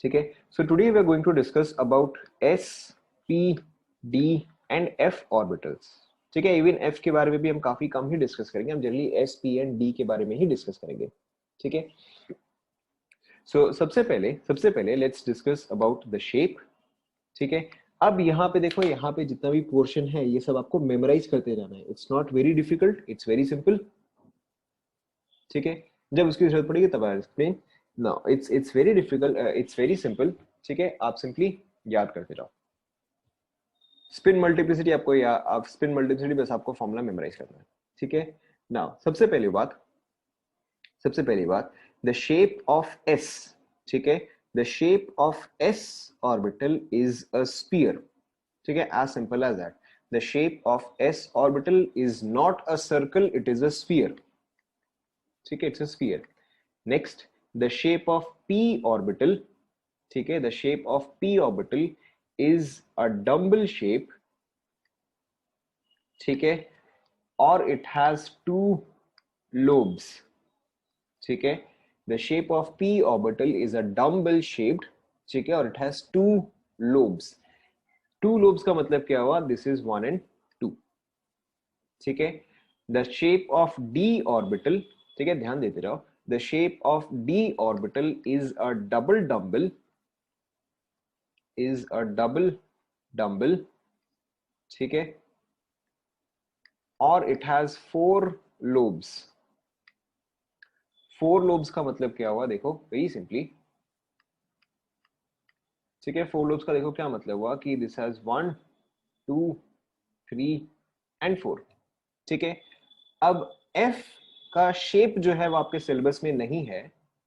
ठीक है। So today we are going to discuss about S, P, D and F orbitals. ठीक है, even F के बारे में भी हम काफी कम ही डिस्कस करेंगे, हम generally S, P and D के बारे में ही डिस्कस करेंगे। ठीक है। सो सबसे पहले let's discuss about the shape. ठीक है। अब यहाँ पे देखो, यहाँ पे जितना भी पोर्शन है ये सब आपको मेमोराइज करते जाना है। It's not very difficult, it's very simple. ठीक है। जब उसकी जरूरत पड़ेगी तब I explain. Now it's very difficult, it's very simple. ठीक है, आप सिंपली याद करते जाओ। स्पिन मल्टीप्लिसिटी आपको, या आप स्पिन मल्टीप्लिसिटी बस आपको फॉर्मूला मेमोराइज करना है। ठीक है। नाउ सबसे पहली बात द शेप ऑफ एस। ठीक है, the shape of S orbital is a sphere. ठीक है, as simple as that. The shape of S orbital is not a circle, it is a sphere. ठीक है, it's a sphere. Next, the shape of P orbital. ठीक है, the shape of P orbital is a dumbbell shape. ठीक है, और it has two lobes. ठीक है, the shape of P orbital is a dumbbell shaped. ठीक है, और it has two lobes. Two lobes का मतलब क्या हुआ? This is 1 and 2। ठीक है, the shape of D orbital. ठीक है, ध्यान देते रहो। The shape of D orbital is a double dumbbell, is a double dumbbell. ठीक है, और इट हैज 4 lobes. 4 lobes का मतलब क्या हुआ? देखो वेरी सिंपली। ठीक है, 4 lobes का देखो क्या मतलब हुआ कि दिस हैज 1, 2, 3 एंड 4। ठीक है, अब एफ का शेप जो है वो आपके सिलेबस में नहीं है।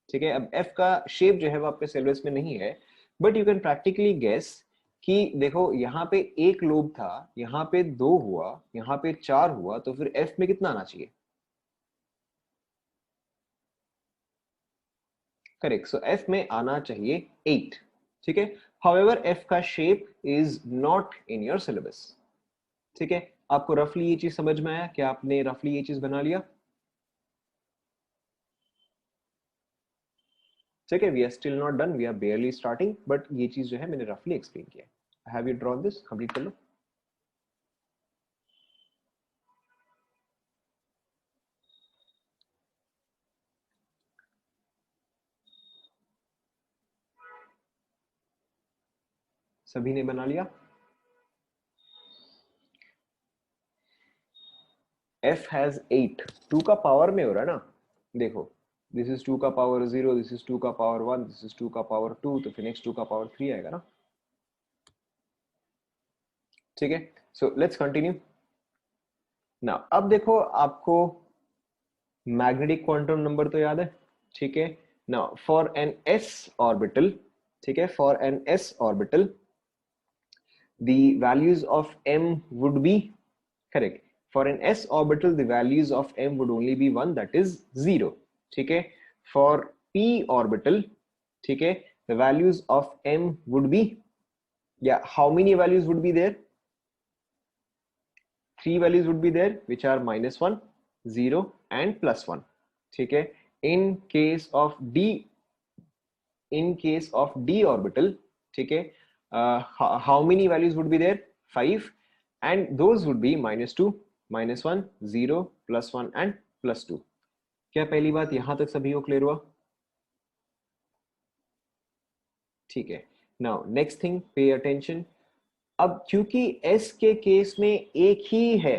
ठीक है, अब एफ का शेप जो है वो आपके सिलेबस में नहीं है, but you can practically guess कि देखो यहाँ पे एक लोब था, यहाँ पे 2 हुआ, यहाँ पे 4 हुआ, तो फिर एफ में कितना आना चाहिए? करेक्ट, सो एफ में आना चाहिए 8। ठीक है, हाउएवर एफ का shape is not in your syllabus. ठीक है, आपको रफली ये चीज समझ में आया? क्या आपने रफली ये चीज बना लिया? ठीक है, we are still not done, we are barely starting, but ये चीज जो है मैंने रफली एक्सप्लेन किया। Have you drawn this? Complete कर लो। सभी ने बना लिया? f हैज 8, 2 का पावर में हो रहा है ना। देखो, दिस इज 2 का पावर 0, दिस इज 2 का पावर 1, दिस इज 2 का पावर 2, तो फिर नेक्स्ट 2 का पावर 3 आएगा ना। ठीक है, सो लेट्स कंटिन्यू। ना अब देखो, आपको मैग्नेटिक क्वांटम नंबर तो याद है। ठीक है, now for an S orbital, ठीक है, for an S orbital the values of m would be correct. For an s orbital the values of m would only be 1, that is 0. ठीक है, for p orbital, ठीक है, the values of m would be, yeah, how many values would be there? 3 values would be there, which are -1, 0 and +1. ठीक है, in case of d, in case of d orbital, ठीक है, how many values would be there? 5, and those would be -2, -1, 0, +1 and +2. क्या पहली बात यहां तक सभी को क्लियर हुआ? ठीक है, now next thing, pay attention. अब क्योंकि s के केस में एक ही है,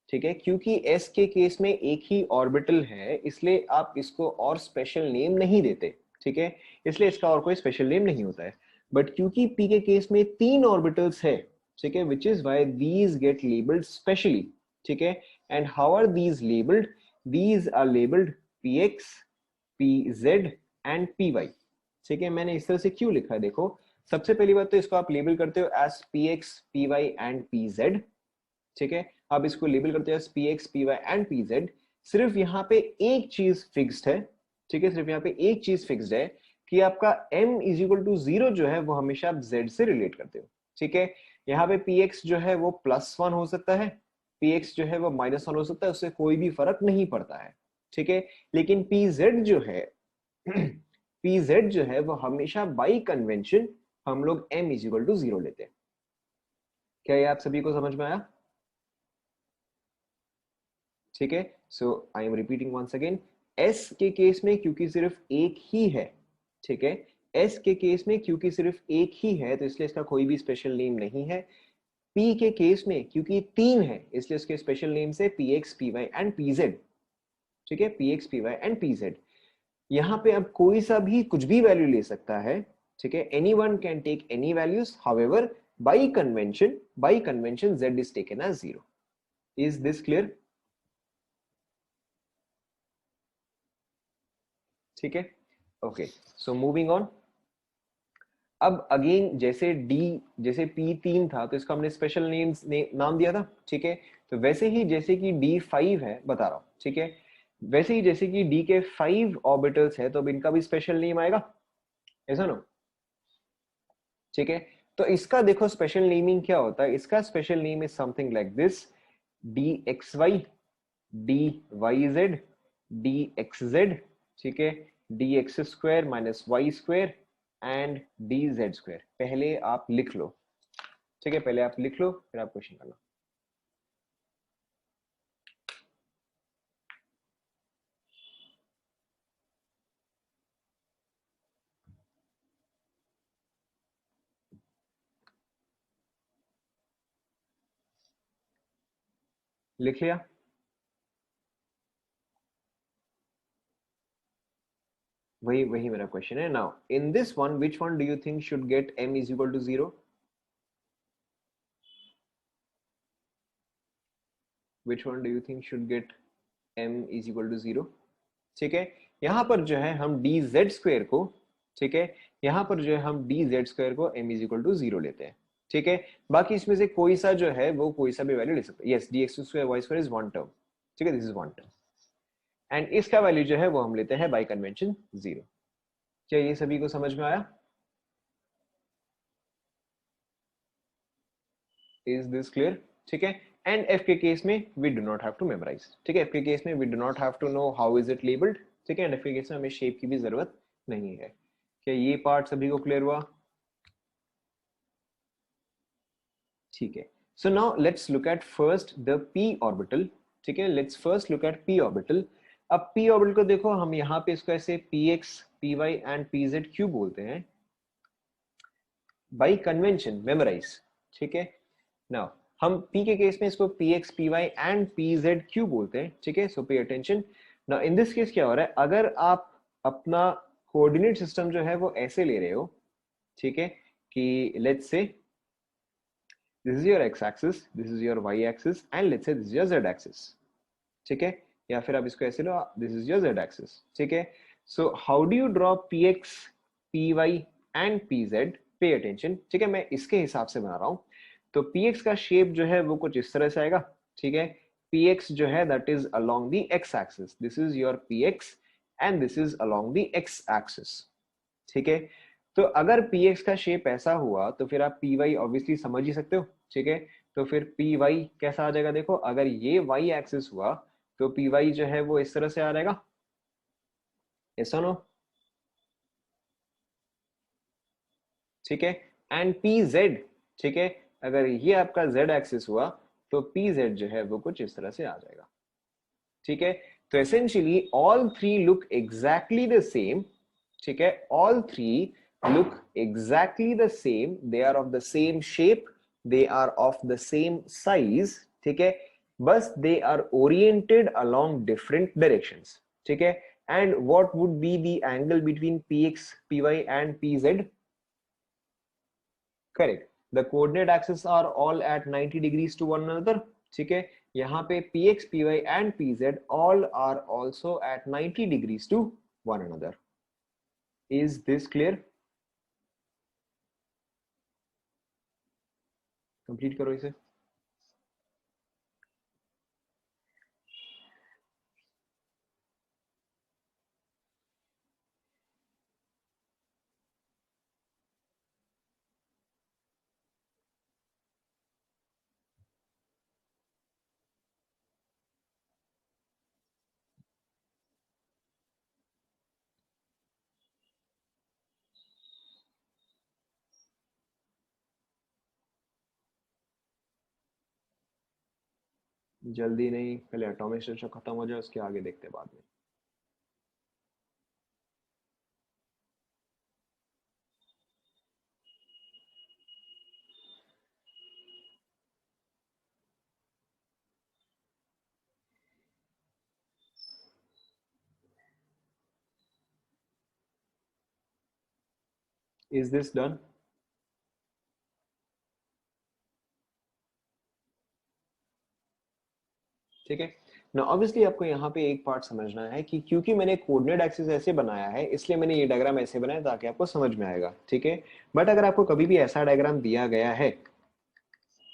ठीक है, क्योंकि s के केस में एक ही ऑर्बिटल है, इसलिए आप इसको और स्पेशल नेम नहीं देते। ठीक है, इसलिए इसका और कोई स्पेशल नेम नहीं होता है। बट क्योंकि p के केस में 3 ऑर्बिटल्स है, ठीक है, which is why these get labelled specially. ठीक है, and how are these labelled? These are labelled px, pz and py। ठीक है, मैंने इस तरह से क्यों लिखा है? देखो, सबसे पहली बात तो इसको आप लेबल करते हो as px, py and pz। ठीक है, आप इसको लेबल करते हो as px, py and pz। सिर्फ यहाँ पे एक चीज फिक्स्ड है। ठीक है, सिर्फ यहाँ पे एक चीज फिक्स्ड है कि आपका m इज इक्वल टू 0 जो है वो हमेशा आप z से रिलेट करते हो। ठीक है, यहाँ पे px जो है वो +1 हो सकता है, px जो है वो -1 हो सकता है, उससे कोई भी फर्क नहीं पड़ता है। ठीक है, लेकिन pz जो है pz जो है वो हमेशा बाई कन्वेंशन हम लोग m इज इक्वल टू 0 लेते हैं। क्या ये आप सभी को समझ में आया? ठीक है, so I am repeating once again, S के केस में क्योंकि सिर्फ एक ही है, ठीक है, एस के केस में क्योंकि सिर्फ एक ही है तो इसलिए इसका कोई भी स्पेशल नेम नहीं है। पी के केस में क्योंकि तीन है इसलिए इसके स्पेशल नेम से P X P Y and P Z. ठीक है, P X P Y and P Z. यहाँ पे अब कोई सा भी कुछ भी वैल्यू ले सकता है। ठीक है, any one can take any values, however by convention Z is taken as 0। Is this clear? ठीक है, ओके, सो मूविंग ऑन। अब अगेन जैसे P3 था तो इसको हमने स्पेशल नाम दिया था। ठीक है, तो वैसे ही जैसे कि D5 है, बता रहा हूं, ठीक है, वैसे ही जैसे कि D के 5 ऑर्बिटल्स है तो अब इनका भी स्पेशल नेम आएगा, ऐसा ना? ठीक है, तो इसका देखो स्पेशल नेमिंग क्या होता है, इसका special name is something like this: DXY, DYZ, DXZ, ठीक है, DX square minus Y square and DZ square. पहले आप लिख लो, ठीक है, पहले आप लिख लो फिर आप क्वेश्चन करना। लिख लिया? वही वही मेरा क्वेश्चन है। Now in this one which one do you think should get m is equal to 0? Which one do you think should get m is equal to 0? ठीक है, यहां पर जो है हम dz स्क्वायर को, ठीक है, यहां पर जो है हम dz स्क्वायर को m इज इक्वल टू 0 लेते हैं। ठीक है, बाकी इसमें से कोई सा जो है वो कोई सा भी वैल्यू ले सकते हैं। Yes, dx square Y square is one term. ठीक है, this is one term and इसका वैल्यू जो है वो हम लेते हैं बाई कन्वेंशन 0। क्या ये सभी को समझ में आया? Is this clear? ठीक है, एंड एफ के केस में we do not have to memorise. ठीक है, एफ के केस में we do not have to know how is it labelled. ठीक है, एंड एफ के केस में हमें शेप की भी जरूरत नहीं है। क्या ये पार्ट सभी को क्लियर हुआ? ठीक है, so now let's look at first the p orbital. ठीक है, let's first look at p orbital. अब p ऑर्बिटल को देखो, हम यहाँ पे इसको ऐसे px py एंड pz क्यों बोलते हैं? By convention memorise. ठीक है, नाउ हम p के केस में इसको px py एंड pz क्यों बोलते हैं? ठीक है, so pay attention. Now in this case क्या हो रहा है, अगर आप अपना कोऑर्डिनेट सिस्टम जो है वो ऐसे ले रहे हो, ठीक है, कि let's say this is your x axis, this is your y axis and let's say this is your z axis। ठीक है, या फिर आप इसको ऐसे लो, this is your z axis। ठीक है, so how do you draw px py and pz? Pay attention. ठीक है, मैं इसके हिसाब से बना रहा हूं। तो px का शेप जो है वो कुछ इस तरह से आएगा। ठीक है, px जो है that is along the x axis, this is your px and this is along the x axis। ठीक है, तो अगर px का शेप ऐसा हुआ तो फिर आप py ऑब्वियसली समझ ही सकते हो। ठीक है, तो फिर py कैसा आ जाएगा? देखो, अगर ये y एक्सिस हुआ तो py जो है वो इस तरह से आ जाएगा, ऐसा नो? ठीक है, एंड pz, ठीक है, अगर ये आपका z एक्सिस हुआ तो pz जो है वो कुछ इस तरह से आ जाएगा। ठीक है, तो essentially all three look exactly the same. ठीक है, all three look exactly the same, they are of the same shape, they are of the same size. ठीक है, बस they are oriented along different directions. ठीक है, and what would be the angle between px py and pz? Correct, the coordinate axis are all at 90 degrees to one another. ठीक है, यहाँ पे px py and pz all are also at 90 degrees to one another। is this clear? Complete करो इसे। जल्दी नहीं, पहले atomic structure खत्म हो जाए, उसके आगे देखते हैं बाद में। Is this done? ठीक है ना। ऑब्वियसली आपको यहाँ पे एक पार्ट समझना है कि क्योंकि मैंने कोऑर्डिनेट एक्सिस ऐसे बनाया है, इसलिए मैंने ये डायग्राम ऐसे बनाया ताकि आपको समझ में आएगा। ठीक है, बट अगर आपको कभी भी ऐसा डायग्राम दिया गया है,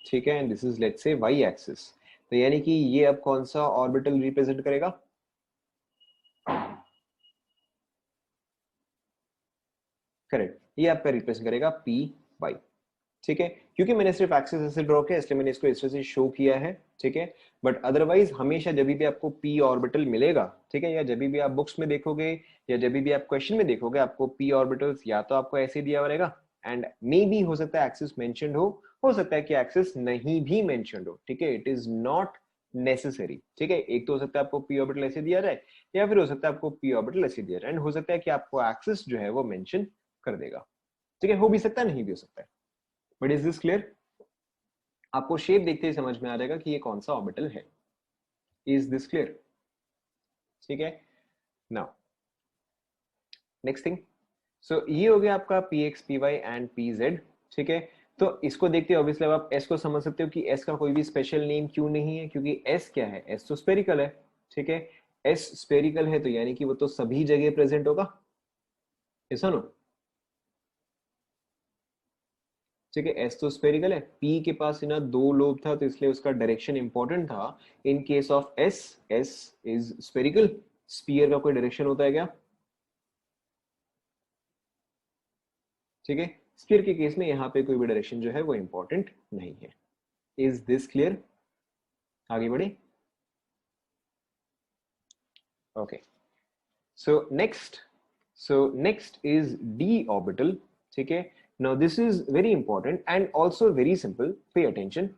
ठीक है, and this is let's say Y axis, तो यानी कि ये अब कौन सा ऑर्बिटल रिप्रेजेंट करेगा? करेक्ट, ये आपका रिप्रेजेंट करेगा पी वाई। ठीक है, क्योंकि मैंने सिर्फ एक्सिस ऐसे ड्रॉ किया इसलिए मैंने इसको इस तरह से शो किया है। ठीक है, बट अदरवाइज हमेशा जब भी आपको पी ऑर्बिटल मिलेगा, ठीक है, या जब भी आप बुक्स में देखोगे या जब भी आप क्वेश्चन में देखोगे, आपको पी ऑर्बिटल्स या तो आपको ऐसे दिया रहेगा, एंड मे बी हो सकता है एक्सिस मेंशन्ड हो सकता है कि एक्सिस नहीं भी मेंशन्ड हो। ठीक है, इट इज नॉट नेसेसरी। ठीक है, एक तो हो सकता है आपको पी ऑर्बिटल ऐसे दिया जाए, या फिर हो सकता है आपको पी ऑर्बिटल ऐसे दिया जाए, एंड हो सकता है कि आपको एक्सिस जो है वो मेंशन कर देगा। ठीक है, हो भी सकता है, नहीं भी हो सकता है। But is this clear? आपको शेप देखते ही समझ में आ जाएगा कि ये कौन सा ऑर्बिटल है। Is this clear? ठीक है, नाउ नेक्स्ट थिंग, सो ये हो गया आपका P X P Y and P Z. ठीक है, तो इसको देखते हैं ऑब्वियसली अब आप एस को समझ सकते हो कि एस का कोई भी स्पेशल नेम क्यों नहीं है, क्योंकि एस क्या है, एस तो स्पेरिकल है। ठीक है, एस स्पेरिकल है तो यानी कि वो तो सभी जगह प्रेजेंट होगा, ऐसा नो? ठीक है, एस तो स्पेरिकल है, पी के पास ना दो लोब था तो इसलिए उसका डायरेक्शन इंपॉर्टेंट था। In case of S, S is spherical, sphere का कोई डायरेक्शन होता है क्या? ठीक है, स्पीयर के केस में यहाँ पे कोई भी डायरेक्शन जो है वो इंपॉर्टेंट नहीं है। Is this clear? आगे बढ़े। Okay, so next, is D orbital. ठीक है, now this is very important and also very simple, pay attention.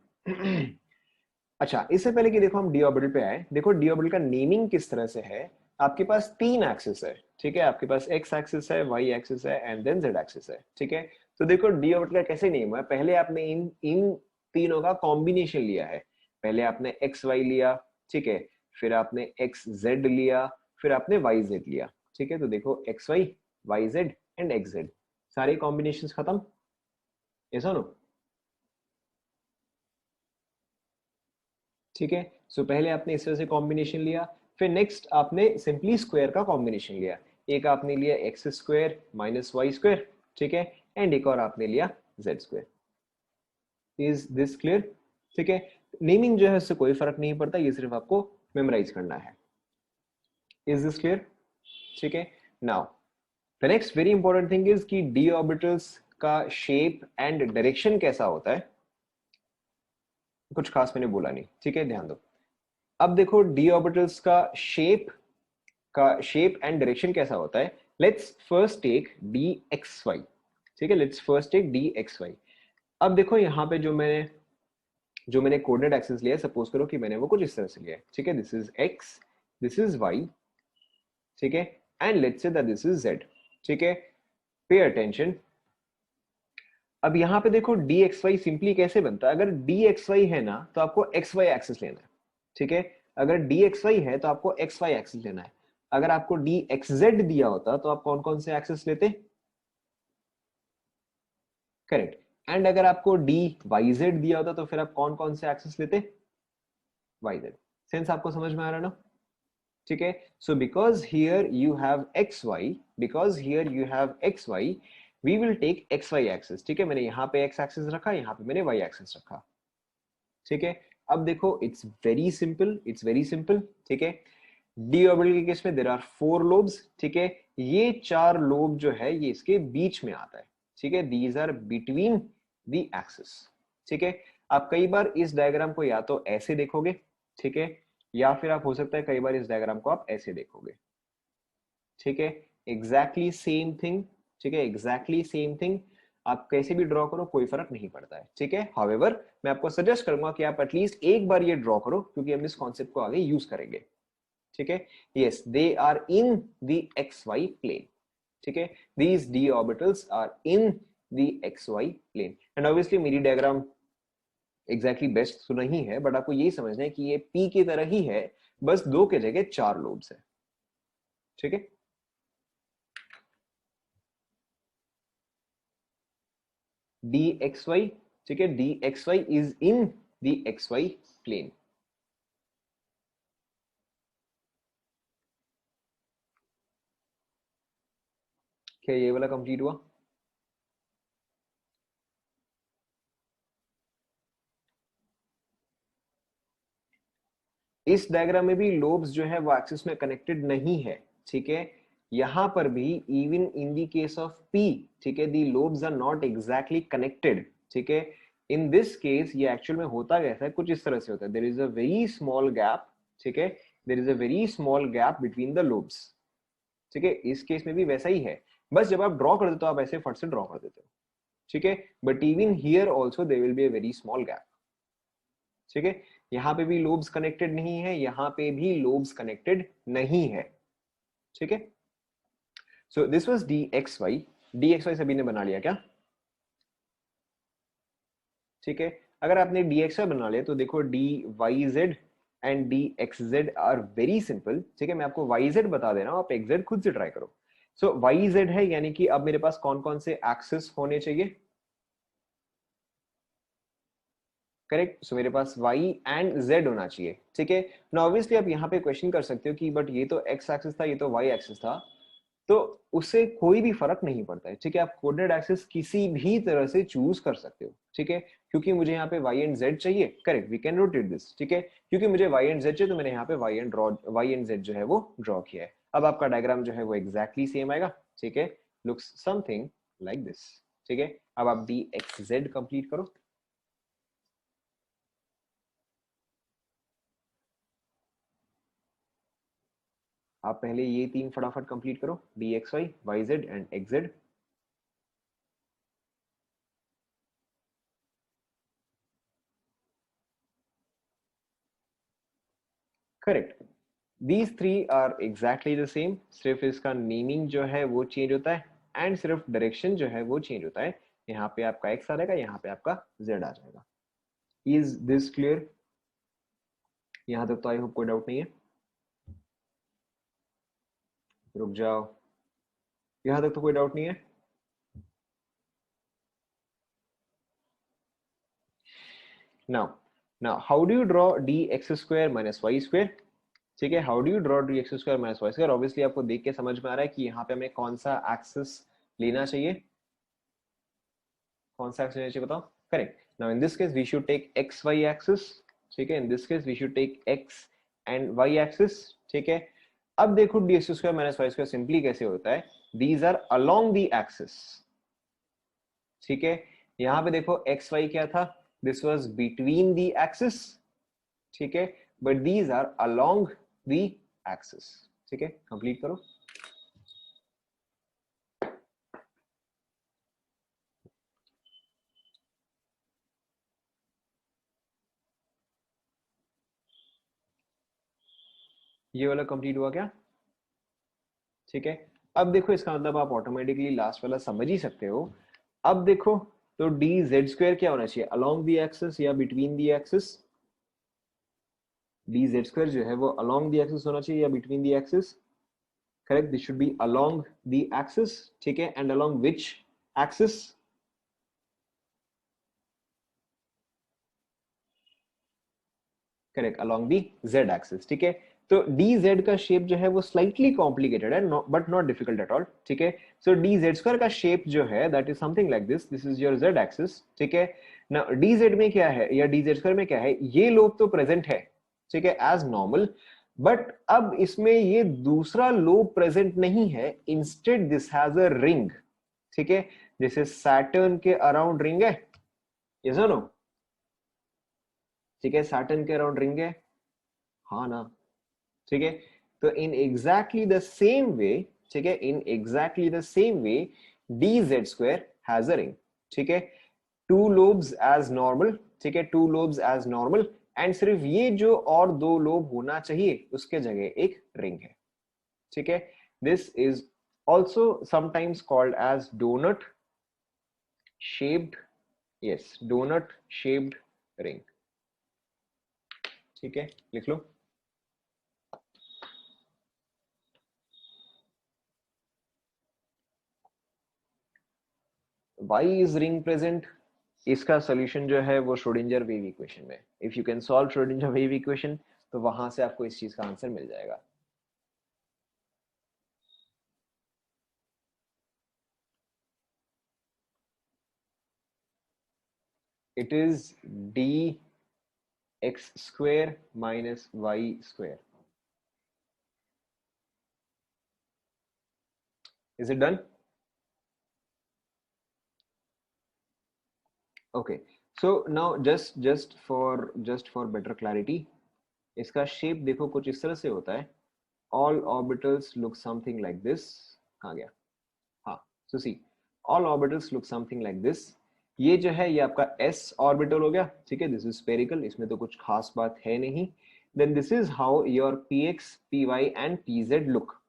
अच्छा, इससे पहले कि देखो हम डी ऑर्बिटल पे आए, देखो डी ऑर्बिटल का नेमिंग किस तरह से है। आपके पास तीन एक्सिस है, ठीक है, आपके पास एक्स एक्सिस है, वाई एक्सिस है, एंड देन जेड एक्सिस है। ठीक है, तो देखो डी ऑर्बिटल का कैसे नेम है, पहले आपने इन इन तीनों का कॉम्बिनेशन लिया है। पहले आपने एक्स वाई लिया, ठीक है, फिर आपने एक्स जेड लिया, फिर आपने वाई जेड लिया। ठीक है, तो देखो x Y Z and x Z, सारे कॉम्बिनेशन खत्म, ऐसा नो? ठीक है, सो पहले आपने इस तरह से कॉम्बिनेशन लिया, फिर नेक्स्ट आपने सिंपली स्क्वायर का कॉम्बिनेशन लिया। एक आपने लिया x square minus Y square, ठीक है, एंड एक और आपने लिया z square. Is this clear? ठीक है, नेमिंग जो है उससे कोई फर्क नहीं पड़ता, ये सिर्फ आपको मेमोराइज करना है। Is this clear? ठीक है, now the next very important thing is कि डी ऑर्बिटल्स का शेप एंड डायरेक्शन कैसा होता है। कुछ खास मैंने बोला नहीं, ठीक है, ध्यान दो। अब देखो डी ऑर्बिटल्स का शेप एंड डायरेक्शन कैसा होता है। Let's first take d x Y. ठीक है, let's first take d x y. अब देखो यहाँ पे जो मैंने कोऑर्डिनेट एक्सिस लिया है, सपोज करो कि मैंने वो कुछ इस तरह से लिया है। ठीक है, this is x, this is y, ठीक है, and let's say that this is z. ठीक है, पे अटेंशन। अब यहाँ पे देखो डी एक्स वाई सिंपली कैसे बनता है, अगर डी एक्स वाई है ना तो आपको एक्स वाई एक्सिस लेना है। ठीक है, अगर डी एक्स वाई है तो आपको एक्स वाई एक्सिस लेना है। अगर आपको डी एक्स जेड दिया होता तो आप कौन कौन से एक्सिस लेते? करेक्ट, एंड अगर आपको डी वाई जेड दिया होता तो फिर आप कौन कौन से एक्सिस लेते? Y Z. सेंस आपको समझ में आ रहा है ना? ठीक है, so because here you have x y, we will take x y axis. ठीक है, मैंने यहाँ पे एक्स एक्सिस रखा, यहाँ पे मैंने वाई एक्सिस रखा। ठीक है, अब देखो इट्स वेरी सिंपल, ठीक है, डी ऑर्बिटल के केस में देयर आर फोर लोब्स। ठीक है, ये चार लोब जो है ये इसके बीच में आता है। ठीक है, these are between the axis. ठीक है, आप कई बार इस डायग्राम को या तो ऐसे देखोगे, ठीक है, या फिर आप हो सकता है कई बार इस डायग्राम को आप ऐसे देखोगे। ठीक है, एग्जैक्टली सेम थिंग। ठीक है, एग्जैक्टली सेम थिंग। आप कैसे भी ड्रॉ करो कोई फर्क नहीं पड़ता है, ठीक है। हाउएवर मैं आपको सजेस्ट करूंगा कि आप एटलीस्ट एक बार ये ड्रॉ करो, क्योंकि हम इस कॉन्सेप्ट को आगे यूज करेंगे, ठीक है। Yes, they are in the x y plane, ठीक है। These d orbitals are in the x y plane and obviously मेरी डायग्राम एग्जैक्टली बेस्ट तो नहीं है, बट आपको यही समझना है कि ये पी की तरह ही है, बस दो के जगह चार लोब्स है, ठीक है। डी एक्स वाई, ठीक है, d x y is in the x y plane. क्या ये वाला कंप्लीट हुआ? इस डायग्राम में भी लोब्स जो है वो एक्सिस में कनेक्टेड नहीं है, ठीक है। यहां पर भी even in the case of P, ठीक है, the lobes are not exactly connected, ठीक है। इन दिस केस ये एक्चुअल में होता कैसा है, कुछ इस तरह से होता है, there is a very small gap, ठीक है, there is a very small gap between the lobes, ठीक है। इस केस में भी वैसा ही है, बस जब आप ड्रॉ कर देते हो आप ऐसे फट से ड्रॉ कर देते हो, ठीक है। But even here also there will be a very small gap, ठीक है। यहां पे भी लोब्स कनेक्टेड नहीं है, यहां पे भी लोब्स कनेक्टेड नहीं है, ठीक है। So this was d x y. D x y सभी ने बना लिया क्या? ठीक है। अगर आपने डी एक्स वाई बना लिया तो देखो d y Z and d x z are very simple, ठीक है। मैं आपको वाई जेड बता दे रहा हूं, आप एक्स जेड खुद से ट्राई करो। सो वाई जेड है, यानी कि अब मेरे पास कौन कौन से एक्सेस होने चाहिए? करेक्ट। सो मेरे पास y एंड z होना चाहिए, ठीक है ना। ऑब्वियसली आप यहाँ पे क्वेश्चन कर सकते हो कि बट ये तो x एक्सिस था, ये तो y एक्सिस था, तो उससे कोई भी फर्क नहीं पड़ता है, ठीक है। आप कोऑर्डिनेट एक्सिस किसी भी तरह से चूज कर सकते हो, ठीक है। क्योंकि मुझे यहाँ पे y एंड z चाहिए, correct, we can rotate this, ठीक है। क्योंकि मुझे y एंड z चाहिए तो मैंने यहाँ पे y एंड z जो है वो ड्रॉ किया है। अब आपका डायग्राम जो है वो एग्जैक्टली सेम आएगा, ठीक है, लुक्स समथिंग लाइक दिस, ठीक है। अब आप डी एक्स जेड कंप्लीट करो। आप पहले ये तीन फटाफट कंप्लीट करो, d x y, y Z and x z. Correct, these three are exactly the same, सिर्फ इसका नेमिंग जो है वो चेंज होता है एंड सिर्फ डायरेक्शन जो है वो चेंज होता है। यहाँ पे आपका एक्स आ जाएगा, यहाँ पे आपका जेड आ जाएगा। Is this clear? यहाँ तक तो आई होप कोई डाउट नहीं है। रुक जाओ, यहाँ तक तो कोई डाउट नहीं है। Now, now how do you draw d x square minus Y square? ठीक है, how do you draw d x square minus Y square? Obviously आपको देख के समझ में आ रहा है कि यहाँ पे हमें कौन सा एक्सिस लेना चाहिए, कौन सा एक्सिस लेना चाहिए बताओ। Correct. Now in this case we should take x y axis, ठीक है। In this case we should take x and y axis, ठीक है। अब देखो d x square minus Y square simply कैसे होता है, these are along the axis, ठीक है। यहाँ पे देखो एक्स वाई क्या था, this was between the axis, ठीक है, but these are along the axis, ठीक है। कंप्लीट करो। ये वाला कंप्लीट हुआ क्या? ठीक है। अब देखो इसका मतलब आप ऑटोमेटिकली लास्ट वाला समझ ही सकते हो। अब देखो, तो डी जेड स्क्वायर क्या होना चाहिए, अलोंग दी एक्सिस या between the axis? D Z square जो है वो अलोंग दी एक्सिस होना चाहिए या between the axis? Correct, this should be along the axis, ठीक है। And along which axis? Correct, along the Z axis, ठीक है। तो डी जेड का शेप जो है वो स्लाइटली कॉम्प्लिकेटेड है, but not difficult at all, ठीक है। सो डी जेड स्क्वायर का शेप जो है that is something like this, this is your Z axis, ठीक है ना। डी जेड में क्या है या डी जेड स्क्वायर में क्या है, ये लोब तो प्रेजेंट है, ठीक है, एज नॉर्मल, बट अब इसमें ये दूसरा लोब प्रेजेंट नहीं है, instead this has a ring, ठीक है। जैसे सैटर्न के अराउंड रिंग है, यस और नो? ठीक है, सैटर्न के अराउंड रिंग है, हाँ ना, ठीक है। तो in exactly the same way, ठीक है, in exactly the same way D Z square has a ring, ठीक है, 2 lobes एज नॉर्मल, ठीक है, 2 lobes एज नॉर्मल, एंड सिर्फ ये जो और 2 लोब होना चाहिए उसके जगह एक रिंग है, ठीक है। This is also sometimes called as donut shaped, yes, donut shaped ring, ठीक है, लिख लो। वाई इज रिंग प्रेजेंट, इसका सोल्यूशन जो है वो श्रोडिंगर वेव इक्वेशन में, if you can solve Schrodinger wave equation तो वहां से आपको इस चीज का आंसर मिल जाएगा। It is d x square minus y square. Is it done? Okay, so now just for better clarity, इसका शेप देखो कुछ इस तरह से होता है, all orbitals look something like this, कहाँ गया, हाँ, so see, all orbitals look something like this, ये जो है ये आपका s ऑर्बिटल हो गया, ठीक है, दिस इज स्फेरिकल, इसमें तो कुछ खास बात है नहीं, then this is how your px py and pz look,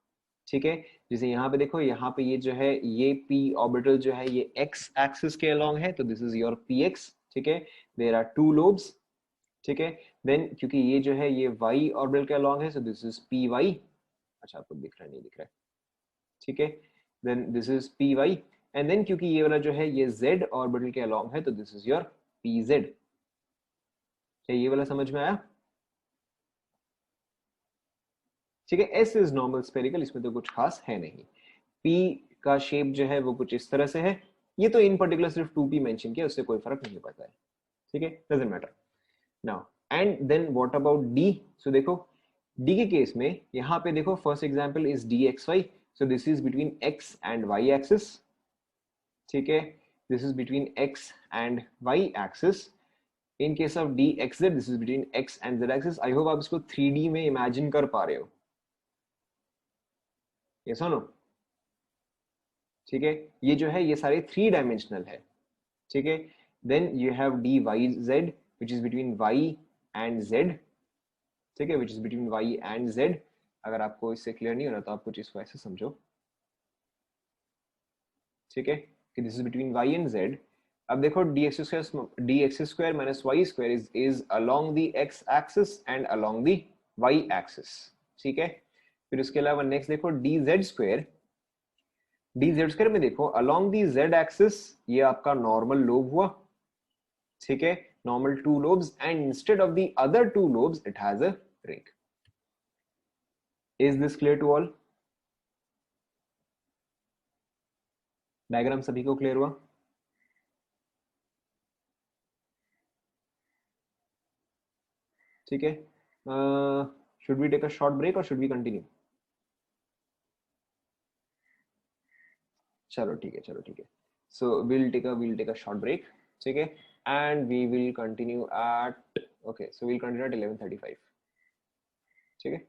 ठीक है। जैसे यहाँ पे देखो, यहाँ पे ये जो है ये p ऑर्बिटल जो है ये x एक्सिस के अलोंग है, तो दिस इज योर px, ठीक है, देयर आर 2 lobes, ठीक है, देन क्योंकि ये जो है ये y ऑर्बिटल के अलोंग है, सो दिस इज py, अच्छा आपको दिख रहा है, नहीं दिख रहा है, ठीक है, then this is py, and then क्योंकि ये वाला जो है ये z ऑर्बिटल के अलोंग है, तो दिस इज योर pz, क्या ये वाला समझ में आया? ठीक है, s इज नॉर्मल स्फेरिकल, इसमें तो कुछ खास है नहीं, p का शेप जो है वो कुछ इस तरह से है, ये तो इन पर्टिकुलर सिर्फ 2p मेंशन किया, उससे कोई फर्क नहीं पड़ता है, ठीक है, doesn't matter now. And then what about d, so देखो d के केस में यहाँ पे देखो first example is dxy, so this is between x and y axis, ठीक है, this is between x and y axis, in case of dxz this is between x and z axis. I hope आप इसको 3D में imagine कर पा रहे हो, yes और नो, ठीक है, ये जो है ये सारे 3 डायमेंशनल है, ठीक है, then you have dy z which is between y and z, ठीक है, which is between y and z। अगर आपको इससे क्लियर नहीं हो रहा तो आप कुछ इसको ऐसे समझो, ठीक है, कि this is between y and z। अब देखो dx square minus Y square is along the x axis and along the y axis, ठीक है। फिर उसके अलावा नेक्स्ट देखो डी जेड स्क्वायर में देखो अलोंग दी जेड एक्सिस ये आपका नॉर्मल लोब हुआ, ठीक है, normal 2 lobes, and instead of the other 2 lobes it has a ring. Is this clear to all? Diagram सभी को क्लियर हुआ? ठीक है, should we take a short break और शुड वी कंटिन्यू? चलो ठीक है, चलो ठीक है, so will take a short break, ठीक है, and we will continue at, okay, so will continue at 11:35, ठीक है।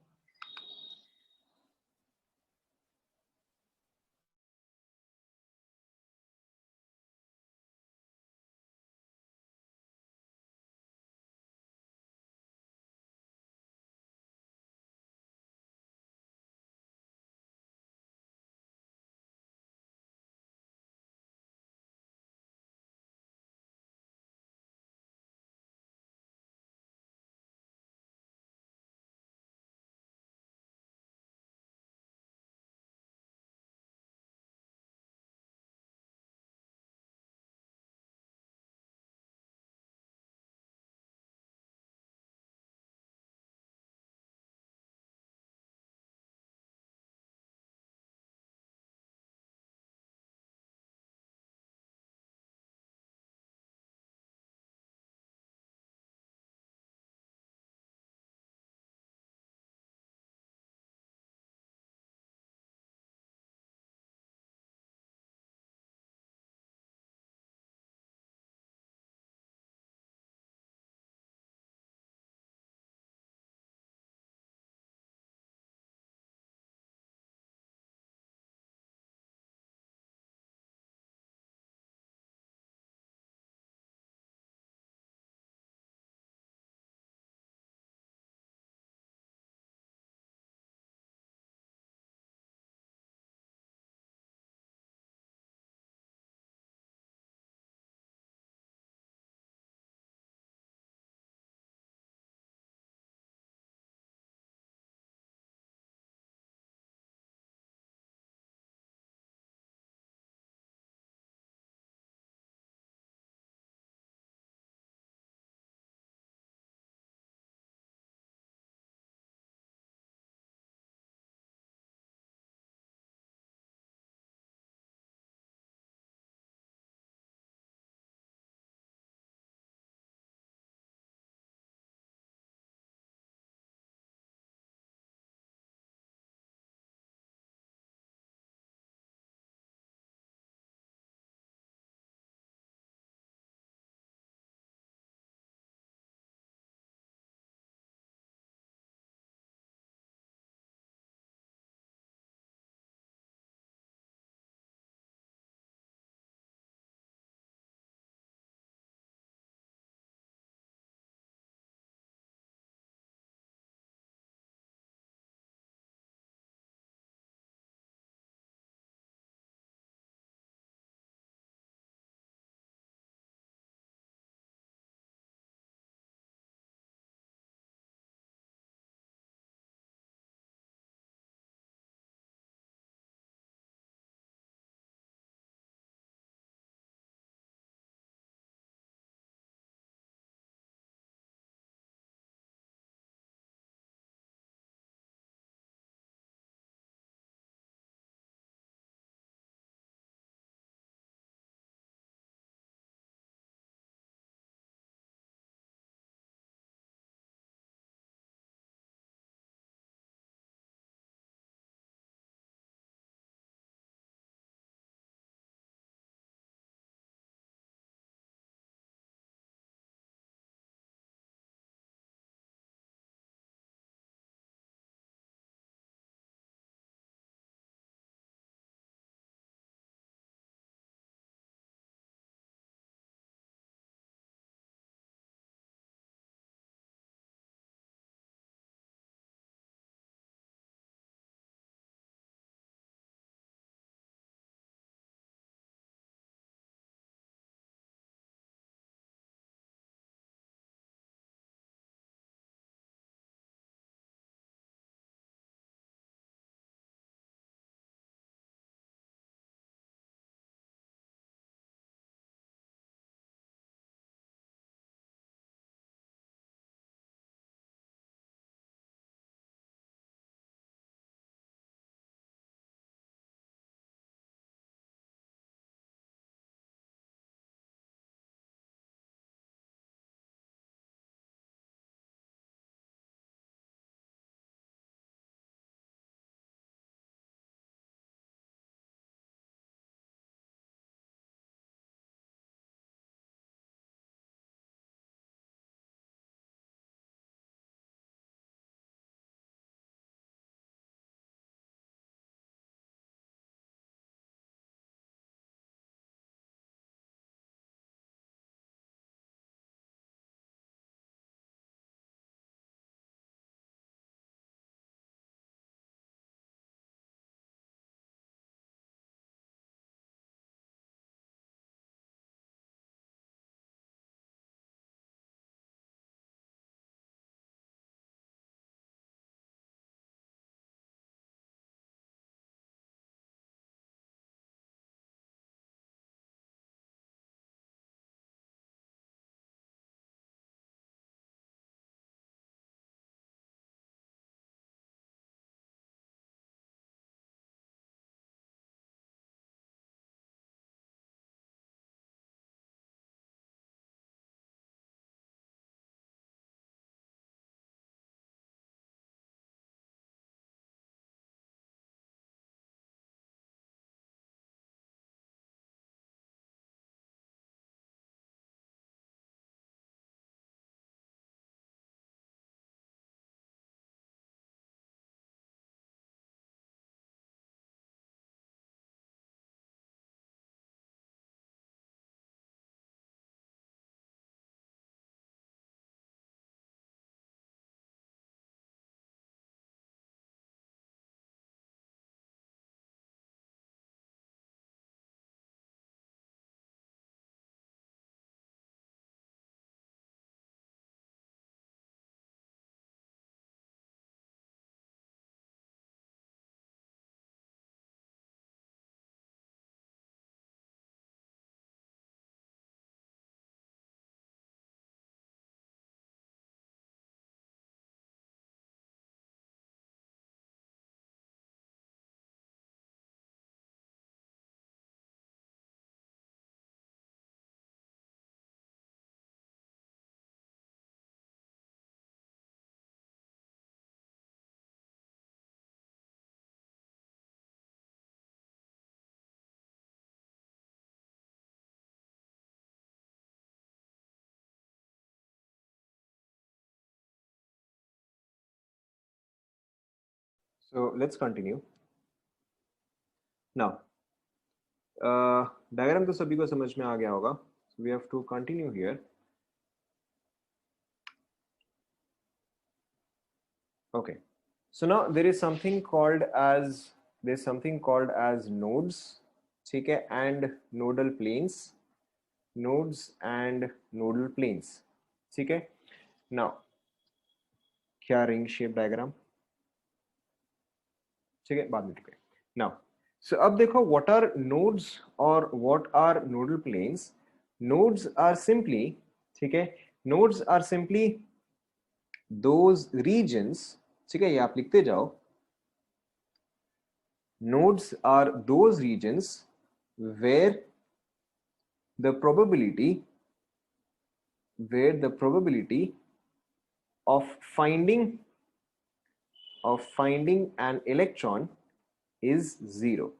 So let's continue. Now, diagram तो सभी को समझ में आ गया होगा. So we have to continue here. Okay. So now there is something called as nodes, ठीक है, and nodal planes, nodes and nodal planes, ठीक है. Now क्या रिंग शेप डायग्राम, ठीक है, बाद में ठीक है. Now so अब देखो what are nodes और what are nodal planes. Nodes are simply, ठीक है, nodes are simply those regions, ठीक है, ये आप लिखते जाओ. Nodes are those regions where the probability of finding an electron is zero,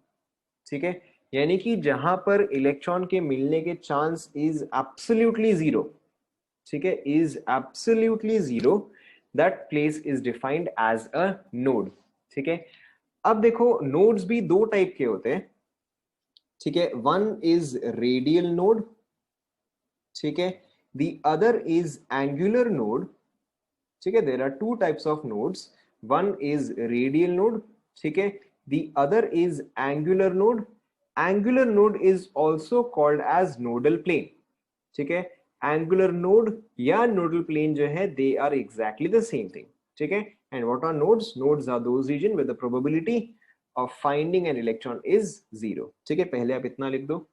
ठीक है. यानी कि जहां पर इलेक्ट्रॉन के मिलने के चांस इज एब्सोल्युटली जीरो, ठीक है, is absolutely zero, that place is defined as a node, ठीक है. अब देखो नोड्स भी दो टाइप के होते हैं, ठीक है. वन इज रेडियल नोड, ठीक है, the other is angular node, ठीक है. There are two types of nodes, one is radial node, ठीक है, the other is angular node. Angular node is also called as nodal plane, ठीक है. Angular node या nodal plane जो है they are exactly the same thing, ठीक है. And what are nodes? Nodes are those region with the probability of finding an electron is zero, ठीक है. पहले आप इतना लिख दो.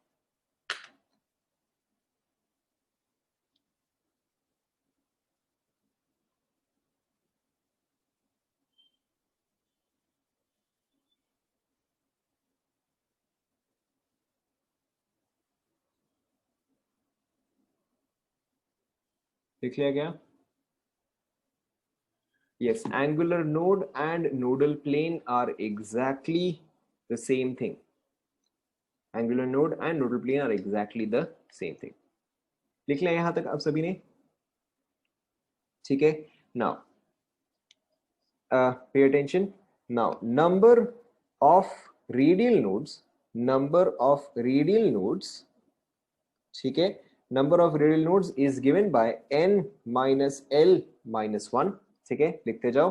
लिख लिया गया? Yes, angular node and nodal plane are exactly the same thing. Angular node and nodal plane are exactly the same thing. लिख लिया यहां तक आप सभी ने? ठीक है. Now, pay attention. Now, number of radial nodes, ठीक है, number of radial nodes is given by n minus l minus 1, ठीक है, लिखते जाओ.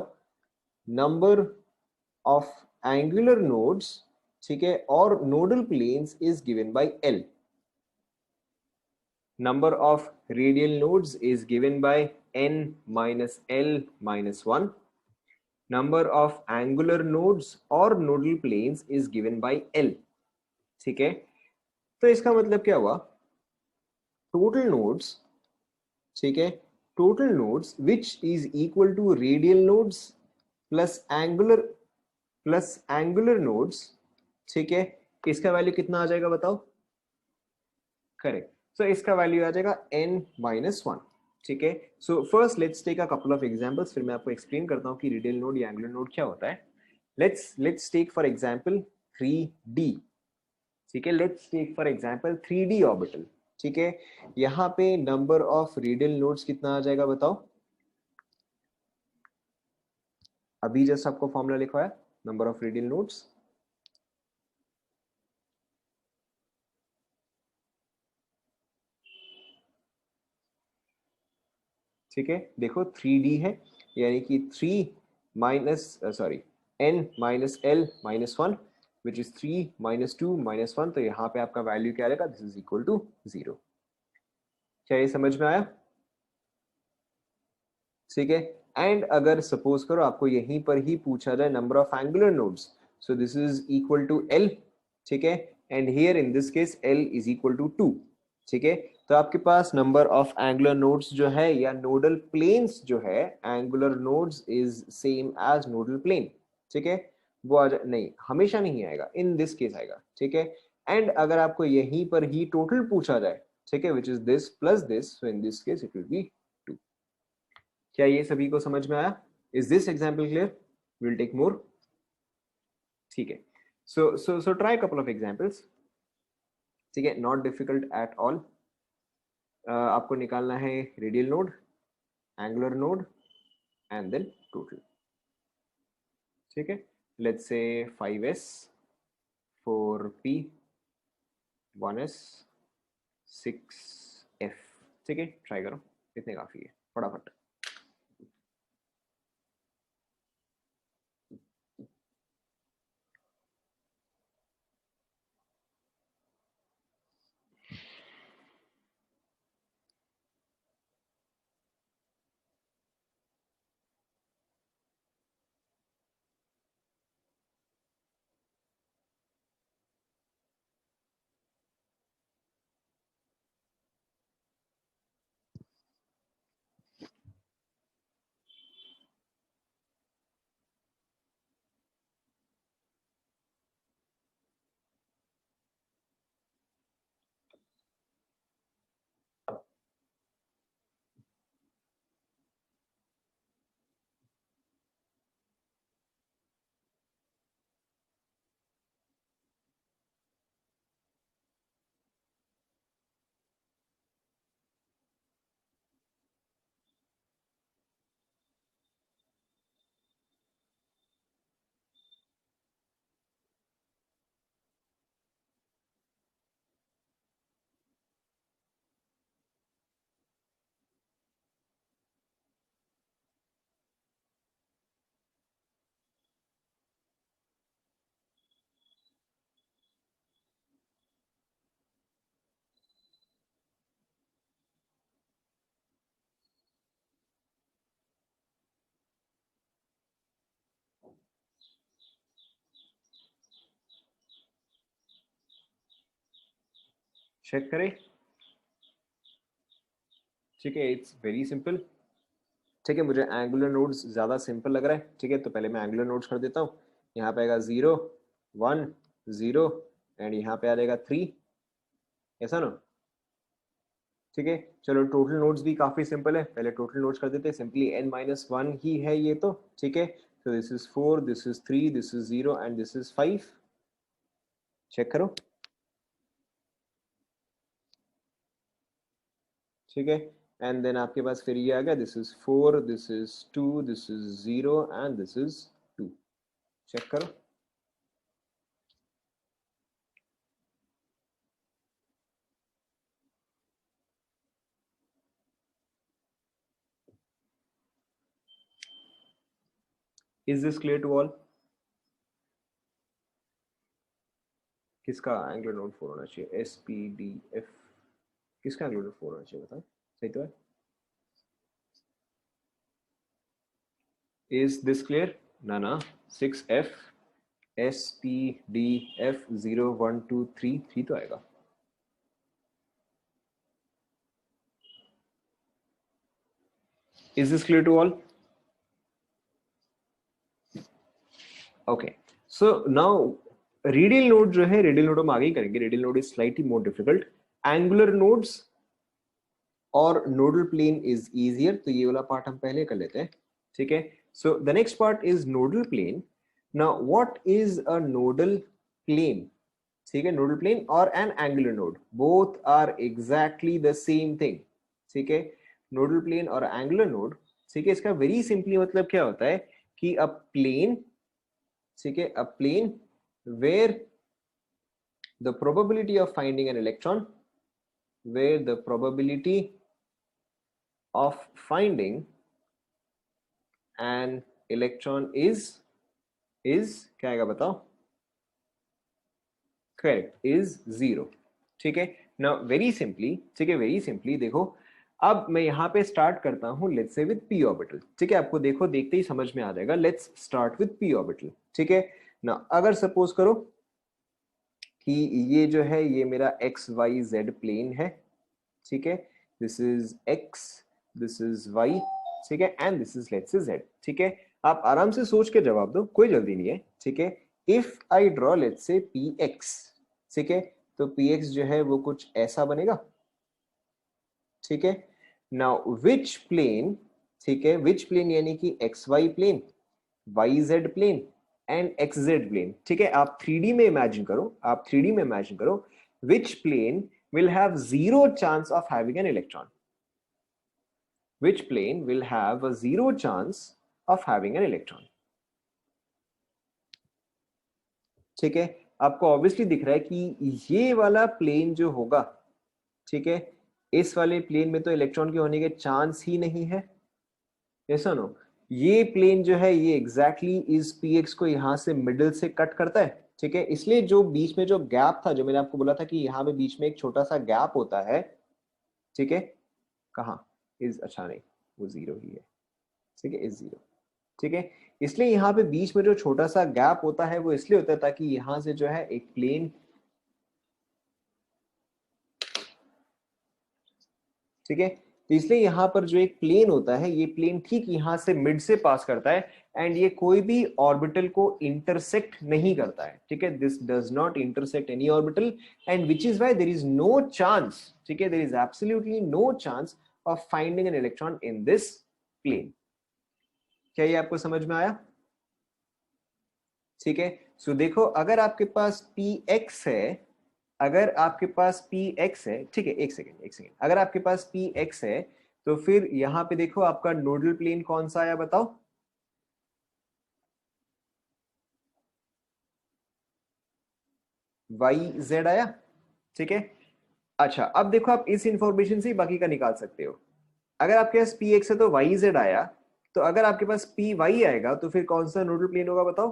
number of angular nodes, ठीक है, और nodal planes is given by l. number of radial nodes is given by n minus l minus 1. number of angular nodes और nodal planes is given by l, ठीक है. तो इसका मतलब क्या हुआ? total nodes, ठीक है, total nodes which is equal to radial nodes plus angular nodes, ठीक है. इसका वैल्यू कितना आ जाएगा बताओ? करेक्ट. सो इसका वैल्यू आ जाएगा n minus 1, ठीक है. So first let's take a couple of examples, फिर मैं आपको एक्सप्लेन करता हूं कि रेडियल नोड या एंगुलर नोड क्या होता है. Let's take for example 3D, ठीक है. Let's take for example 3D orbital, ठीक है. यहाँ पे नंबर ऑफ रेडियल नोड्स कितना आ जाएगा बताओ? अभी जस्ट आपको फॉर्मूला लिखवाया, नंबर ऑफ रेडियल नोड्स. ठीक है, देखो 3D है, यानी कि 3 minus sorry n minus l minus 1 which is 3 minus 2 minus 1. तो यहाँ पे आपका वैल्यू क्या रहेगा? This is equal to 0. क्या ये समझ में आया? ठीक है. एंड अगर सपोज करो आपको यहीं पर ही पूछा जाए number of angular nodes, so this is equal to l, ठीक है. And here in this case l is equal to 2, ठीक है. तो आपके पास नंबर ऑफ एंगुलर नोड्स जो है या नोडल प्लेन्स जो है, angular nodes is same as nodal plane, ठीक है. वो आ नहीं, हमेशा नहीं आएगा, इन दिस केस आएगा, ठीक है. एंड अगर आपको यहीं पर ही टोटल पूछा जाए, ठीक है, which is this plus this, so in this case it will be 2. क्या ये सभी को समझ में आया? Is this example clear? Will take more. ठीक है. So try couple of examples, ठीक है, नॉट डिफिकल्ट एट ऑल. आपको निकालना है radial node, angular node and then total, ठीक है. Let's say 5s 4p 1s 6f। ठीक है, ट्राई करो, इतने काफी है, फटाफट। चेक करें। ठीक है, इट्स वेरी सिंपल। ठीक है, मुझे एंगुलर नोड्स ज़्यादा सिंपल लग रहा है। ठीक है, तो पहले मैं एंगुलर नोड्स कर देता हूँ। यहाँ पे आएगा 0 1 0 एंड यहाँ पे आ जाएगा 3, ऐसा ना। ठीक है, चलो टोटल नोड्स भी काफ़ी सिंपल है, पहले टोटल नोड्स कर देते हैं। सिंपली n-1 ही है ये तो। ठीक है, तो this is 4, this is 3, this is 0 and this is 5। Check करो। ठीक है, एंड देन आपके पास फिर ये आ गया, this is 4, this is 2, this is 0 and this is 2। Check करो। Is this clear to all? किसका एंगुलर नोड 4 होना चाहिए? SPDF किसका एंगुलर नोड 4 होना चाहिए बताओ, सही तो है। Is this clear? ना ना, 6F SPDF 0 1 2 3 3 तो आएगा। Is this clear to all? Okay. So now radial node जो है, रेडियल नोड हम आगे ही करेंगे। Radial node is slightly more difficult. Angular nodes और नोडल प्लेन इज इजियर, तो ये वाला पार्ट हम पहले कर लेते हैं। ठीक है, so the next part is nodal plane. Now what is a nodal plane? ठीक है, नोडल प्लेन और an angular node both are exactly the same thing. ठीक है, नोडल प्लेन और एंगुलर नोड। ठीक है, इसका वेरी सिंपली मतलब क्या होता है कि अ प्लेन, ठीक है, अ plane where the probability of finding an electron, where the probability of finding an electron is क्या आएगा बताओ? Correct, is 0। ठीक है, नाउ वेरी सिंपली, ठीक है, वेरी सिंपली देखो, अब मैं यहाँ पे स्टार्ट करता हूँ let's say with p orbital. ठीक है, आपको देखो देखते ही समझ में आ जाएगा। Let's start with p orbital. ठीक है, ना अगर सपोज करो कि ये जो है ये मेरा XYZ प्लेन है। ठीक है, this is x, this is y, ठीक है, एंड दिस इज लेट्स से z। ठीक है, आप आराम से सोच के जवाब दो, कोई जल्दी नहीं है। ठीक है, if I draw let's say px, ठीक है, तो px जो है वो कुछ ऐसा बनेगा। ठीक है, नाउ विच प्लेन, ठीक है, विच प्लेन यानी कि xy plane, yz plane and xz plane. ठीक है, आप 3D में इमेजिन करो, आप 3D में इमेजिन करो, विच plane will have zero chance of having an electron, which plane will have a zero chance of having an electron? ठीक है, आपको ऑब्वियसली दिख रहा है कि ये वाला प्लेन जो होगा, ठीक है, इस वाले प्लेन में तो इलेक्ट्रॉन के होने के चांस ही नहीं है, ऐसा नो। ये प्लेन जो है ये एग्जैक्टली इस px को यहां से मिडिल से कट करता है, ठीक है, इसलिए जो बीच में जो गैप था, जो मैंने आपको बोला था कि यहाँ पे बीच में एक छोटा सा गैप होता है, ठीक है, कहाँ इज, अच्छा नहीं, वो जीरो ही है, ठीक है, इज जीरो, ठीक है, इसलिए यहाँ पे बीच में जो छोटा सा गैप होता है वो इसलिए होता है ताकि यहां से जो है एक प्लेन, ठीक है, तो इसलिए यहाँ पर जो एक प्लेन होता है ये प्लेन ठीक यहाँ से मिड से पास करता है एंड ये कोई भी ऑर्बिटल को इंटरसेक्ट नहीं करता है, ठीक है, this does not intersect any orbital and which is why there is no chance, ठीक है, there is absolutely no chance of finding an electron in this plane. क्या ये आपको समझ में आया? ठीक है, सो देखो अगर आपके पास px है, अगर आपके पास px है, ठीक है, एक सेकेंड, अगर आपके पास px है तो फिर यहां पे देखो आपका नोडल प्लेन कौन सा आया बताओ? वाई जेड आया, ठीक है। अच्छा अब देखो आप इस इंफॉर्मेशन से ही बाकी का निकाल सकते हो। अगर आपके पास px है तो वाई जेड आया, तो अगर आपके पास py आएगा तो फिर कौन सा नोडल प्लेन होगा बताओ?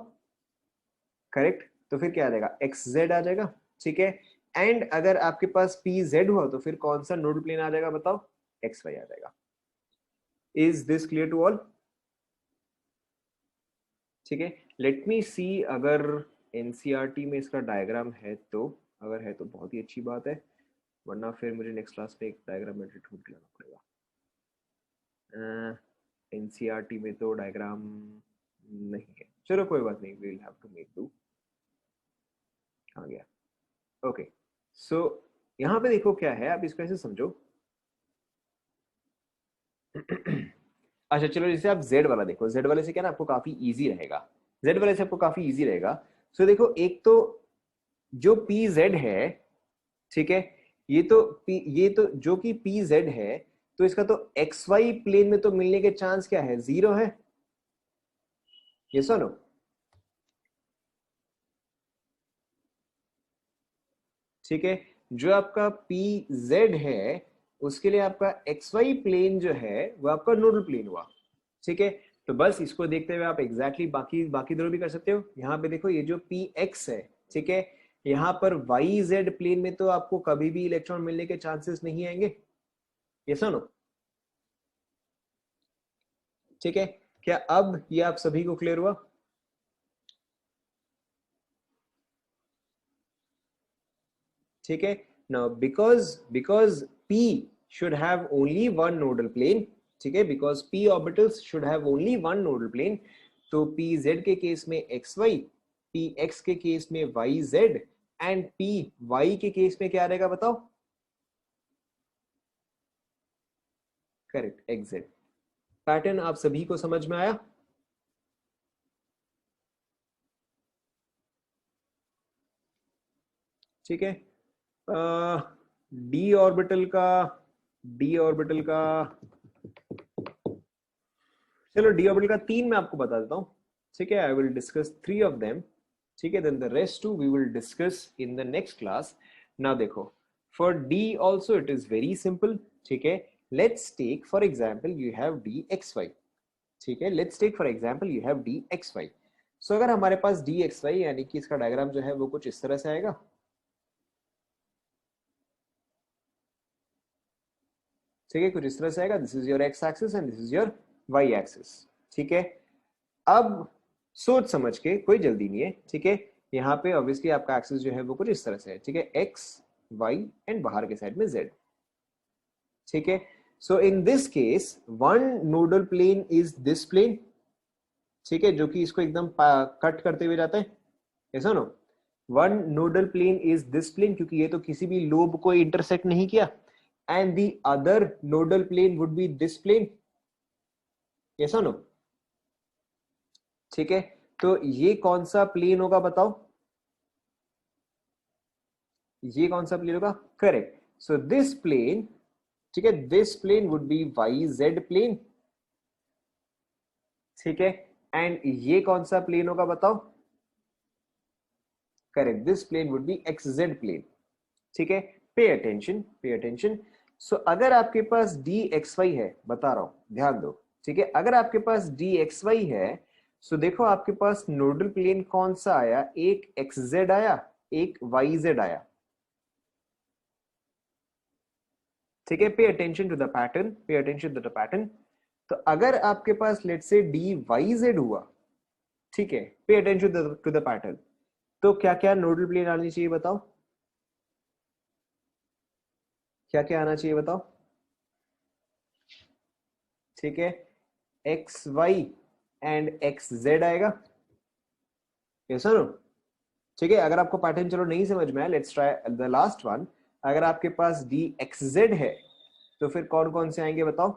करेक्ट, तो फिर क्या आ जाएगा? एक्स जेड आ जाएगा, ठीक है। एंड अगर आपके पास पी जेड हुआ तो फिर कौन सा नोडल प्लेन आ जाएगा बताओ? एक्स वाई आ जाएगा। Is this clear to all? ठीक है, लेट मी सी अगर एनसीईआरटी में इसका डायग्राम है तो, अगर है तो बहुत ही अच्छी बात है, वरना फिर मुझे नेक्स्ट क्लास में एक डायग्राम ढूंढ के लाना पड़ेगा। एनसीईआरटी में तो डायग्राम नहीं है, चलो कोई बात नहीं, we will have to make do. आ गया, ओके। सो यहाँ पे देखो क्या है, आप इसको ऐसे समझो। अच्छा चलो, जैसे आप जेड वाला देखो, जेड वाले से क्या ना आपको काफी इजी रहेगा, जेड वाले से आपको काफी इजी रहेगा। सो देखो एक तो जो पी जेड है, ठीक है, ये तो ये तो जो कि पी जेड है, तो इसका तो एक्स वाई प्लेन में तो मिलने के चांस क्या है? जीरो है, ये सुनो, ठीक है। जो आपका पी जेड है उसके लिए आपका एक्स वाई प्लेन जो है वो आपका नोडल प्लेन हुआ, ठीक है। तो बस इसको देखते हुए आप एग्जैक्टली बाकी बाकी दोनों भी कर सकते हो। यहाँ पे देखो ये जो पी एक्स है, ठीक है, यहाँ पर वाई जेड प्लेन में तो आपको कभी भी इलेक्ट्रॉन मिलने के चांसेस नहीं आएंगे, ये सुनो, ठीक है। क्या अब ये आप सभी को क्लियर हुआ? ठीक है, now because because p should have only one nodal plane, ठीक है, because p orbitals should have only one nodal plane, तो pz के केस में xy, px के केस में yz एंड py के केस में क्या रहेगा बताओ? Correct, xz। पैटर्न आप सभी को समझ में आया? ठीक है, डी ऑर्बिटल का, डी ऑर्बिटल का, चलो डी ऑर्बिटल का तीन मैं आपको बता देता हूं, ठीक है, I will discuss three of them, ठीक है, then the rest two we will discuss in the next class. Now देखो, for D also it is very simple, ठीक है, let's take for example you have D x Y, ठीक है, let's take for example you have D x Y. So अगर हमारे पास D x Y यानी कि इसका डायग्राम जो है वो कुछ इस तरह से आएगा, ठीक है, कुछ इस तरह से आएगा, this is your x axis and this is your y axis, ठीक है। अब सोच समझ के, कोई जल्दी नहीं है, ठीक है, यहाँ पे ऑब्वियसली आपका एक्सिस जो है वो कुछ इस तरह से है, ठीक है, एक्स वाई एंड बाहर के साइड में जेड, ठीक है। So in this case one nodal plane is this plane, ठीक है, जो कि इसको एकदम कट करते हुए जाता है, ऐसा नो, one nodal plane is this plane क्योंकि ये तो किसी भी लोब को इंटरसेक्ट नहीं किया, and the other nodal plane would be this plane, ऐसा नो, ठीक है। तो ये कौन सा प्लेन होगा बताओ? ये कौन सा प्लेन होगा? करेक्ट, सो दिस प्लेन, ठीक है, this plane would be y z plane, ठीक है, एंड ये कौन सा प्लेन होगा बताओ? Correct, this plane would be XZ plane, ठीक है। Pay attention, pay attention. सो अगर आपके पास DXY है, बता रहा हूं, ध्यान दो, ठीक है। अगर आपके पास DXY है, सो देखो आपके पास नोडल प्लेन कौन सा आया, एक XZ आया, एक YZ आया, ठीक है। Pay attention to the pattern, pay attention to the pattern. तो अगर आपके पास लेट से DYZ हुआ, ठीक है, pay attention to the pattern, तो क्या क्या नोडल प्लेन आनी चाहिए बताओ, क्या क्या आना चाहिए बताओ, ठीक है। XY एंड XZ आएगा, ये सुनो, ठीक है। अगर आपको पैटर्न चलो नहीं समझ में आया, let's try the last one. अगर आपके पास DXZ है तो फिर कौन कौन से आएंगे बताओ,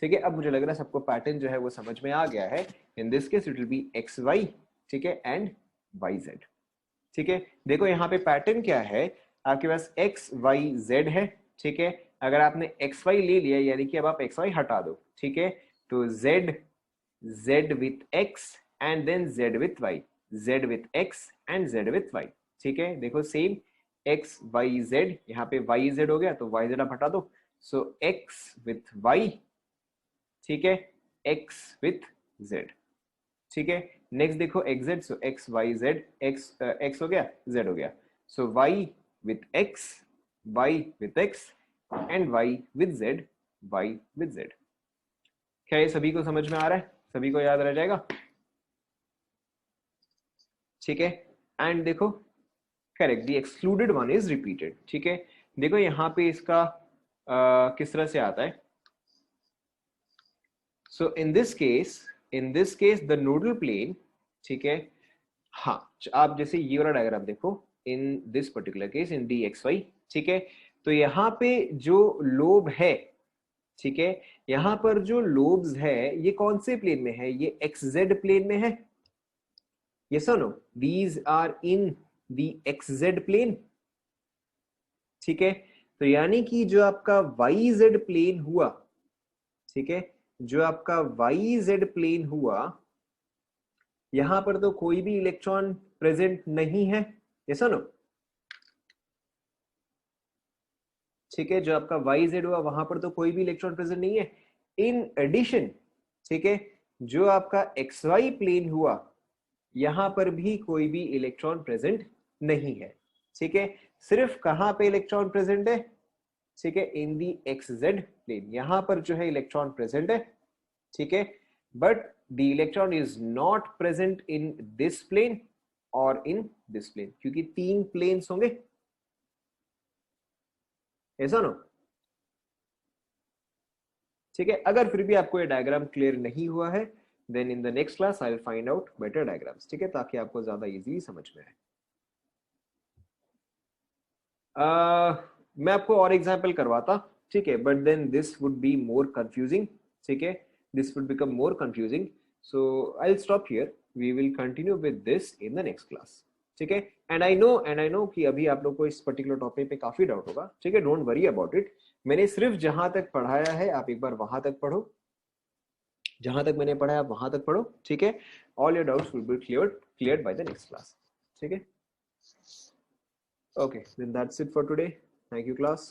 ठीक है। अब मुझे लग रहा है सबको पैटर्न जो है वो समझ में आ गया है। In this case it will B XY, ठीक है, एंड YZ, ठीक है। देखो यहाँ पे पैटर्न क्या है, आपके पास XYZ है, ठीक है। अगर आपने XY ले लिया, यानी कि अब आप XY हटा दो, ठीक है, तो Z with X and then Z with Y, Z with X and Z with Y, ठीक है। देखो सेम XYZ, यहाँ पे YZ हो गया तो YZ आप हटा दो, सो X with Y, ठीक है, X with Z, ठीक है। नेक्स्ट देखो XZ, सो XYZ, X हो गया, Z हो गया, सो Y with X, Y with X and Y with Z, Y with Z। क्या ये सभी को समझ में आ रहा है, सभी को याद रह जाएगा, ठीक है। एंड देखो correct, the excluded one is repeated, ठीक है। देखो यहाँ पे इसका किस तरह से आता है, so in this case the nodal plane, ठीक है। हाँ, आप जैसे ये वाला डायग्राम देखो, in this particular case in DXY, ठीक है। तो यहाँ पे जो लोब है, ठीक है, यहाँ पर जो लोब्स है ये कौन से प्लेन में है, ये XZ प्लेन में है, yes or no, these are in the XZ plane, ठीक है। तो यानी कि जो आपका YZ प्लेन हुआ, ठीक है, जो आपका YZ प्लेन हुआ, यहां पर तो कोई भी इलेक्ट्रॉन प्रेजेंट नहीं है, yes or no, ठीक है। जो आपका YZ हुआ वहां पर तो कोई भी इलेक्ट्रॉन प्रेजेंट नहीं है। इन एडिशन, ठीक है, जो आपका XY प्लेन हुआ, यहां पर भी कोई भी इलेक्ट्रॉन प्रेजेंट नहीं है, ठीक है। सिर्फ कहां पे इलेक्ट्रॉन प्रेजेंट है, ठीक है, इन दी XZ प्लेन, यहां पर जो है इलेक्ट्रॉन प्रेजेंट है, ठीक है। But the electron is not present in this plane और इन दिस प्लेन, क्योंकि तीन प्लेन्स होंगे, ऐसा ना, ठीक है। अगर फिर भी आपको ये डायग्राम क्लियर नहीं हुआ है, then in the next class I will find out better diagrams, ठीक है, ताकि आपको ज्यादा इजी समझ में आए। मैं आपको और एग्जाम्पल करवाता, ठीक है, but then this would be more confusing, ठीक है, this would become more confusing, so I will stop here, we will continue with this in the next class, ठीक है। एंड आई नो कि अभी आप लोग को इस पर्टिकुलर टॉपिक पे काफी डाउट होगा, ठीक है, डोंट वरी अबाउट इट। मैंने सिर्फ जहां तक पढ़ाया है आप एक बार वहां तक पढ़ो, जहां तक मैंने पढ़ा है आप वहां तक पढ़ो, ठीक है। All your doubts will be cleared by the next class, ठीक है। Okay, then that's it for today. Thank you, class.